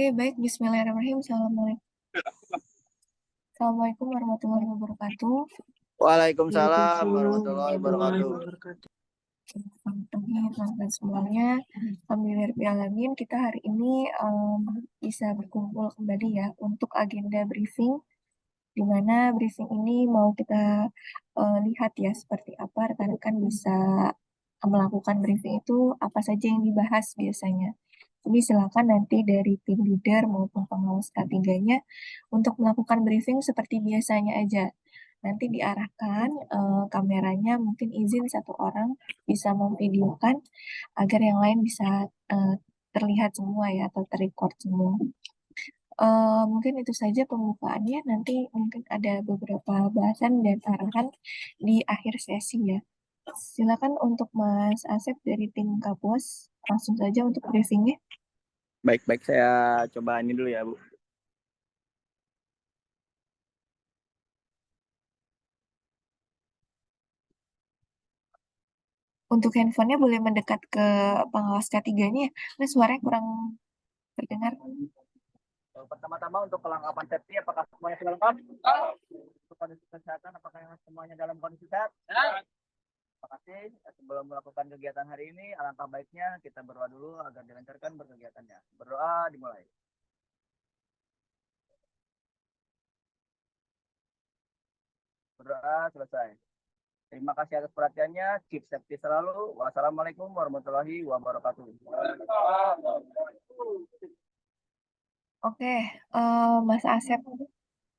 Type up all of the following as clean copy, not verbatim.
Baik. Bismillahirrahmanirrahim. Assalamualaikum warahmatullahi wabarakatuh. Waalaikumsalam warahmatullahi wabarakatuh. Selamat pagi teman-teman semuanya. Alhamdulillahirrahmanirrahim. Kita hari ini bisa berkumpul kembali ya untuk agenda briefing, di mana briefing ini mau kita lihat ya seperti apa rekan-rekan bisa melakukan briefing itu, apa saja yang dibahas biasanya. Jadi silakan nanti dari tim leader maupun pengawas K3-nya untuk melakukan briefing seperti biasanya aja. Nanti diarahkan kameranya, mungkin izin satu orang bisa memvideokan agar yang lain bisa terlihat semua ya, atau terrecord semua. Mungkin itu saja pembukaannya. Nanti mungkin ada beberapa bahasan dan arahan di akhir sesi ya. Silakan untuk Mas Asep dari tim Kapus, langsung saja untuk briefingnya. Baik, saya coba ini dulu ya, Bu. Untuk handphonenya boleh mendekat ke pengawas K3-nya. Nah, suaranya kurang terdengar. Pertama-tama untuk kelengkapan safety, apakah semuanya sudah lengkap? Untuk kondisi kesehatan, apakah semuanya dalam kondisi sehat? Terima kasih. Sebelum melakukan kegiatan hari ini, alangkah baiknya kita berdoa dulu agar dilancarkan berkegiatannya. Berdoa dimulai. Berdoa selesai. Terima kasih atas perhatiannya. Keep safety selalu. Wassalamualaikum warahmatullahi wabarakatuh. Oke, Mas Asep,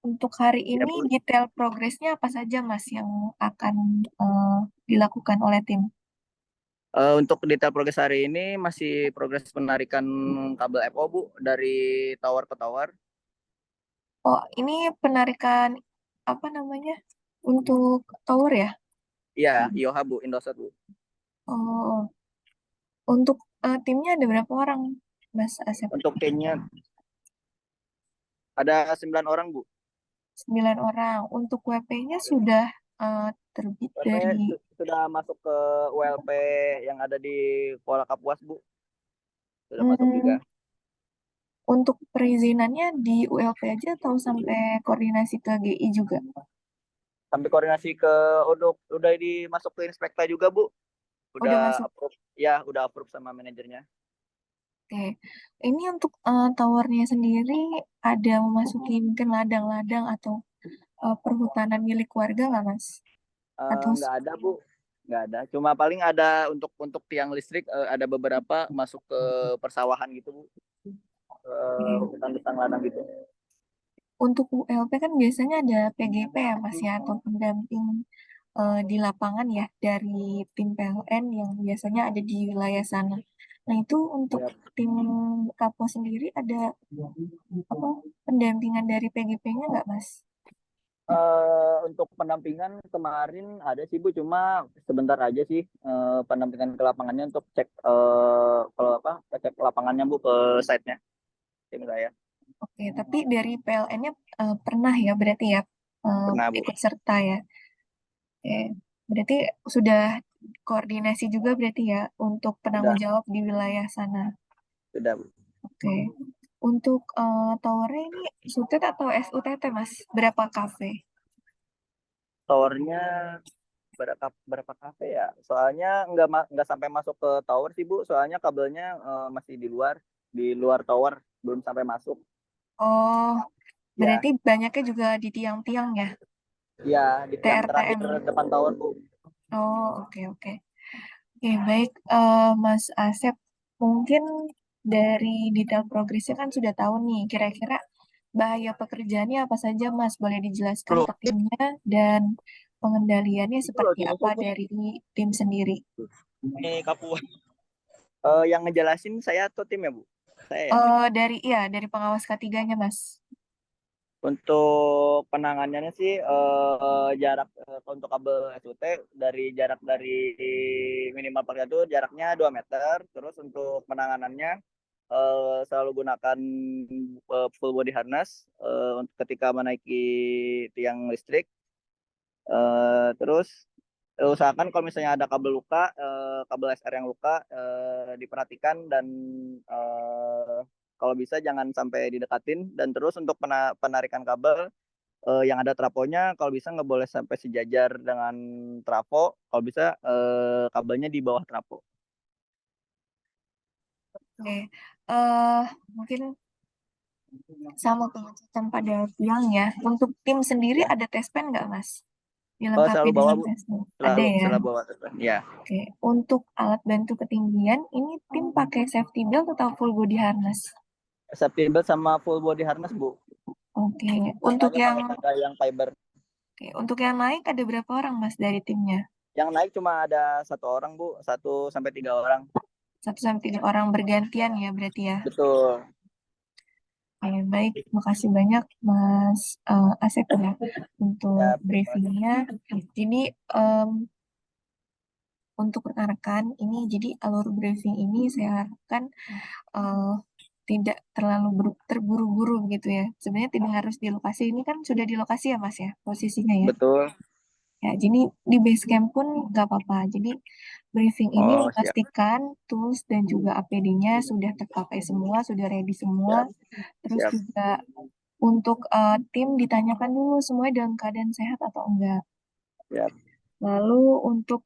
untuk hari Ya, ini Bu. detail progresnya apa saja Mas yang akan dilakukan oleh tim? Untuk detail progres hari ini masih progres penarikan kabel FO, Bu, dari tower ke tower. Oh, ini penarikan apa namanya untuk tower ya? Iya, IOH, Bu, Indosat, Bu. Oh, untuk timnya ada berapa orang, Mas Asep? Untuk timnya ada 9 orang, Bu. 9 orang. Untuk WP-nya sudah terbit WP dari. sudah masuk ke ULP yang ada di Kuala Kapuas, Bu. Sudah masuk juga. Hmm, untuk perizinannya di ULP aja atau sampai koordinasi ke GI juga? Sampai koordinasi ke udah dimasuk ke Inspekta juga, Bu. Udah Udah masuk. approve. Ya, udah approve sama manajernya. Oke. Ini untuk towernya sendiri ada memasuki mungkin ladang-ladang atau perhutanan milik warga nggak, Mas? Atau Nggak ada, Bu. Nggak ada. Cuma paling ada untuk tiang listrik, ada beberapa masuk ke persawahan gitu, Bu. Hutan-hutan ladang gitu. untuk ULP kan biasanya ada PGP ya, Mas ya, atau pendamping di lapangan ya dari tim PLN yang biasanya ada di wilayah sana. Nah, itu untuk Ya. tim Kapo sendiri ada apa pendampingan dari PGP-nya nggak, Mas? Untuk pendampingan kemarin ada sih, Bu, cuma sebentar aja sih, pendampingan ke lapangannya untuk cek kalau apa cek lapangannya, Bu, ke site-nya tim saya. Oke, tapi dari PLN-nya pernah ya berarti ya Pernah, Bu. ikut serta ya. Oke, berarti sudah koordinasi juga berarti ya untuk penanggung Sudah, jawab di wilayah sana. sudah, Bu. Oke, untuk towernya ini SUTET atau SUTT Mas? Berapa kafe? Towernya berapa kafe ya? Soalnya nggak sampai masuk ke tower sih, Bu. Soalnya kabelnya masih di luar tower, belum sampai masuk. Oh, Ya, berarti banyaknya juga di tiang-tiang ya, ya di tiang terakhir TRTM. depan tower, Bu. Oh, oke oke. Oke, baik Mas Asep, mungkin dari detail progresnya kan sudah tahu nih, kira-kira bahaya pekerjaannya apa saja Mas? Boleh dijelaskan Loh, ke timnya dan pengendaliannya itu loh seperti di apa info, Bu. dari tim sendiri? Ini Kapuas. Yang ngejelasin saya atau tim ya, Bu? Saya ya. Dari pengawas K3-nya Mas. Untuk penanganannya sih, jarak untuk kabel SUT dari minimal pakai itu jaraknya 2 meter. Terus untuk penanganannya selalu gunakan full body harness untuk ketika menaiki tiang listrik. Terus usahakan kalau misalnya ada kabel luka, kabel SR yang luka, diperhatikan dan kalau bisa jangan sampai didekatin. Dan terus untuk penarikan kabel, yang ada trafonya kalau bisa nggak boleh sampai sejajar dengan trafo, kalau bisa kabelnya di bawah trafo. Oke, eh mungkin sama pengecekan pada tiang ya. Untuk tim sendiri Ya. ada tes pen nggak, Mas? Dilengkapi Selalu bawa dengan Bu, tes pen. Ada selalu ya. selalu bawa telepon. Ya, Oke, untuk alat bantu ketinggian, ini tim pakai safety belt atau full body harness? safety belt sama full body harness Bu. Oke, untuk Tangkanya yang pakai tangga yang fiber. oke, untuk yang naik ada berapa orang, Mas, dari timnya? Yang naik cuma ada 1 orang Bu, 1 sampai 3 orang. 1 sampai 3 orang bergantian ya berarti ya. Betul. Oke, baik, makasih banyak Mas Asep ya untuk Ya, terima kasih. briefingnya. Jadi em, untuk rekan-rekan ini, jadi alur briefing ini saya harapkan eh, tidak terlalu terburu-buru gitu ya. Sebenarnya tidak harus di lokasi, ini kan sudah di lokasi ya Mas ya posisinya ya. Betul. Ya, jadi di base camp pun nggak apa-apa. Jadi briefing ini Oh, siap. memastikan tools dan juga APD-nya sudah terpakai semua, sudah ready semua. Siap. Terus Siap. juga untuk tim ditanyakan dulu semuanya dalam keadaan sehat atau enggak. Siap. Lalu untuk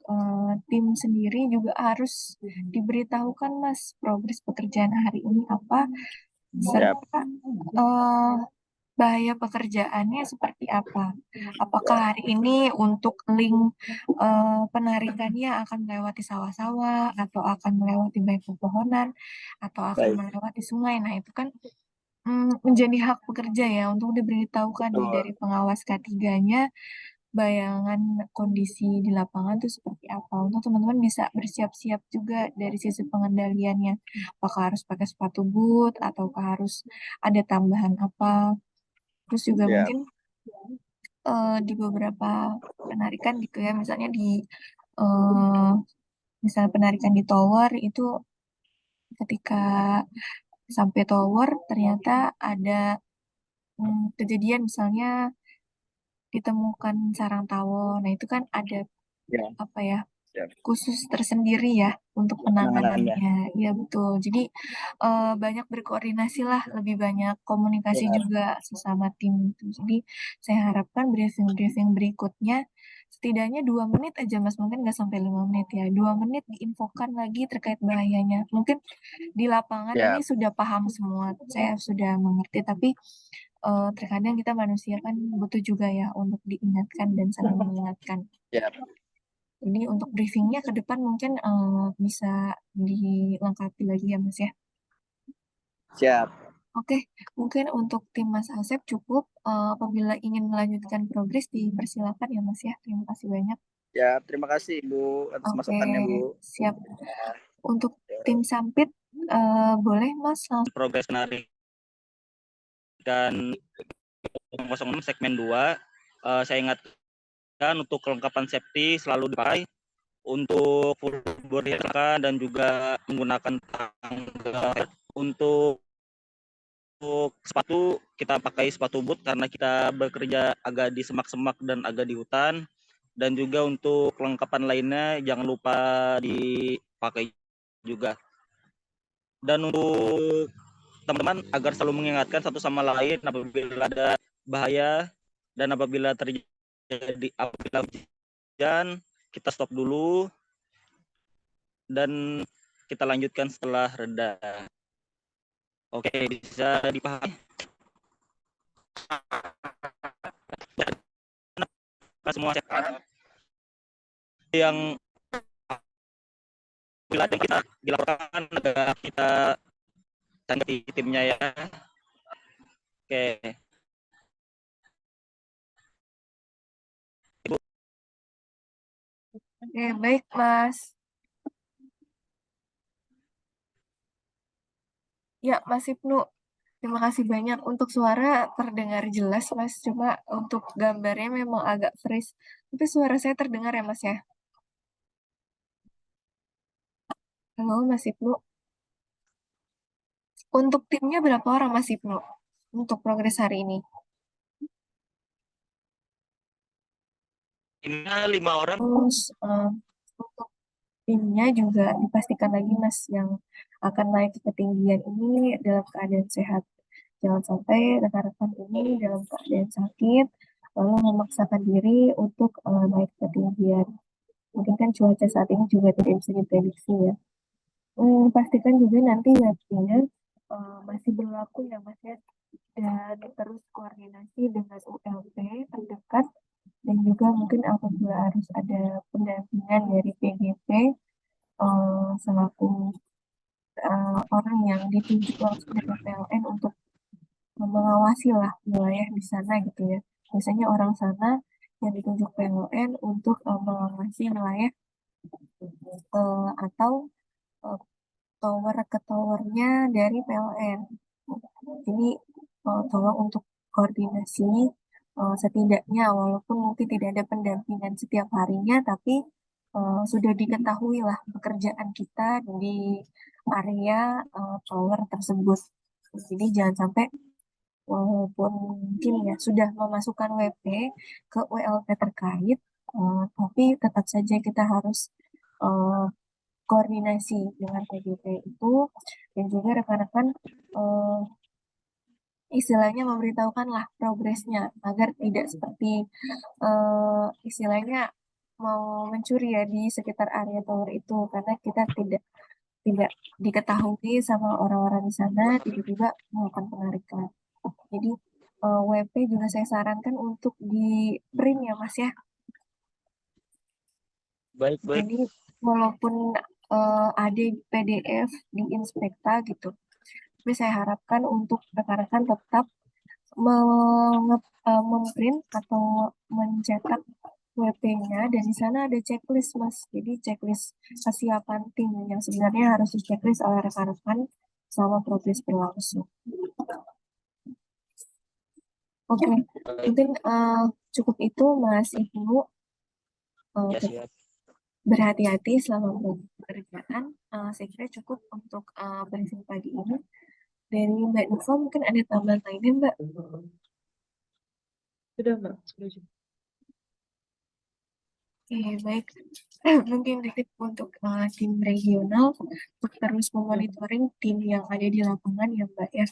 tim sendiri juga harus diberitahukan Mas progres pekerjaan hari ini apa, Siap. serta eh, bahaya pekerjaannya seperti apa. Apakah Siap. hari ini untuk link penarikannya akan melewati sawah-sawah atau akan melewati baik pepohonan atau akan Baik. melewati sungai. Nah, itu kan menjadi hak pekerja ya untuk diberitahukan nih Betul. dari pengawas K3-nya bayangan kondisi di lapangan itu seperti apa. Untuk teman-teman bisa bersiap-siap juga dari sisi pengendaliannya. Apakah harus pakai sepatu boot ataukah harus ada tambahan apa. Terus juga Siap. mungkin di beberapa penarikan gitu ya, misalnya di eh, misalnya penarikan di tower itu ketika sampai tower ternyata ada kejadian misalnya ditemukan sarang tawon. Nah, itu kan ada Ya. apa ya Siap. khusus tersendiri ya untuk Penanganannya. penanganannya. Iya betul. Jadi banyak berkoordinasi lah, lebih banyak komunikasi Siap. juga sesama tim itu. Jadi saya harapkan briefing-briefing berikutnya setidaknya 2 menit aja Mas, mungkin nggak sampai 5 menit ya. 2 menit diinfokan lagi terkait bahayanya. Mungkin di lapangan ini Siap. sudah paham semua, saya sudah mengerti, tapi terkadang kita manusia kan butuh juga ya untuk diingatkan dan saling mengingatkan. Siap. Jadi untuk briefingnya ke depan mungkin bisa dilengkapi lagi ya Mas ya. Siap. Oke, mungkin untuk tim Mas Asep cukup. Apabila ingin melanjutkan progres dipersilakan ya Mas ya. Terima kasih banyak. Siap. Terima kasih Ibu atas Oke, masukannya Bu. siap. Untuk tim Sampit boleh Mas langsung. Progres penarikan 06 segmen 2, saya ingatkan untuk kelengkapan safety selalu dipakai untuk full body dan juga menggunakan tangga. Untuk sepatu kita pakai sepatu boot karena kita bekerja agak di semak-semak dan agak di hutan, dan juga untuk kelengkapan lainnya jangan lupa dipakai juga. Dan untuk teman-teman agar selalu mengingatkan satu sama lain apabila ada bahaya dan apabila hujan, kita stop dulu dan kita lanjutkan setelah reda. Oke, bisa dipahami semua yang bila kita dilaporkan agar kita tanggapi timnya ya. Oke. Ibu. Oke, baik Mas. Ya, Mas Ibnu. Terima kasih banyak. Untuk suara terdengar jelas, Mas. Cuma untuk gambarnya memang agak freeze. Tapi suara saya terdengar ya, Mas ya? Halo, Mas Ibnu. Untuk timnya berapa orang, Mas Ibnu? Untuk progres hari ini. Ini 5 orang. Terus untuk timnya juga dipastikan lagi, Mas, yang akan naik ke ketinggian ini dalam keadaan sehat. Jangan sampai rekan-rekan ini dalam keadaan sakit, lalu memaksakan diri untuk naik ke ketinggian. Mungkin kan cuaca saat ini juga tidak bisa diprediksi ya. Pastikan juga nanti webnya masih berlaku ya Mas ya, dan terus koordinasi dengan ULP terdekat, dan juga mungkin apabila harus ada pendampingan dari PGP selaku orang yang ditunjuk langsung dari PLN untuk mengawasi lah wilayah di sana gitu ya. Biasanya orang sana yang ditunjuk PLN untuk mengawasi wilayah atau uh, tower ke towernya dari PLN. Jadi tolong untuk koordinasi setidaknya walaupun mungkin tidak ada pendampingan setiap harinya, tapi sudah diketahui lah pekerjaan kita di area tower tersebut. Jadi jangan sampai walaupun mungkin ya sudah memasukkan WP ke WLP terkait, tapi tetap saja kita harus eh, koordinasi dengan PGP itu, dan juga rekan-rekan istilahnya memberitahukan lah progresnya agar tidak seperti istilahnya mau mencuri ya di sekitar area tower itu, karena kita tidak diketahui sama orang-orang di sana tiba-tiba melakukan penarikan. Jadi WP juga saya sarankan untuk di print ya Mas ya. Baik. Jadi walaupun ada PDF di Inspekta gitu, tapi saya harapkan untuk rekan-rekan tetap memprint atau mencetak WP-nya, dan di sana ada checklist Mas. Jadi checklist kesiapan tim yang sebenarnya harus di checklist oleh rekan-rekan selama proses berlangsung. Oke, mungkin cukup itu Mas Ibnu. Ya, siap. Berhati-hati selama pekerjaan. Saya kira cukup untuk briefing pagi ini. Dari Mbak Nova mungkin ada tambahan lainnya Mbak? Sudah Mbak, sudah. Oke, baik. Mungkin titip untuk tim regional untuk terus memonitoring tim yang ada di lapangan ya Mbak ya.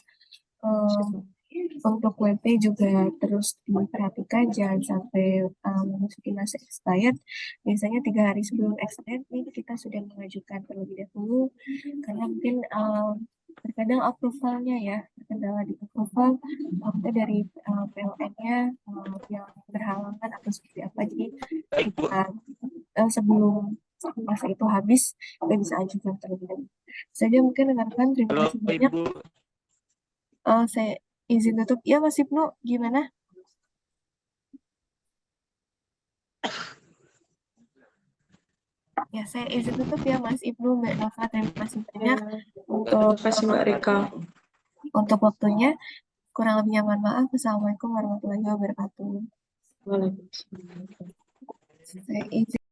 Untuk WP juga terus diperhatikan jangan sampai memasuki masa expired. Biasanya 3 hari sebelum expired ini kita sudah mengajukan terlebih dahulu, karena mungkin terkadang approvalnya ya terkendala di approval atau dari PLN-nya yang berhalangan atau seperti apa. Jadi kita sebelum masa itu habis kita bisa ajukan terlebih dahulu. Saja mungkin rekan-rekan, terima Halo kasih banyak. Ibu. Saya izin tutup. Ya Mas Ibnu, gimana? Ya, saya izin tutup ya Mas Ibnu, Mbak Nova. Terima kasih banyak Terima kasih Mbak Rika. untuk waktunya. Kurang lebihnya mohon maaf. Assalamualaikum warahmatullahi wabarakatuh. Waalaikumsalam. Saya izin.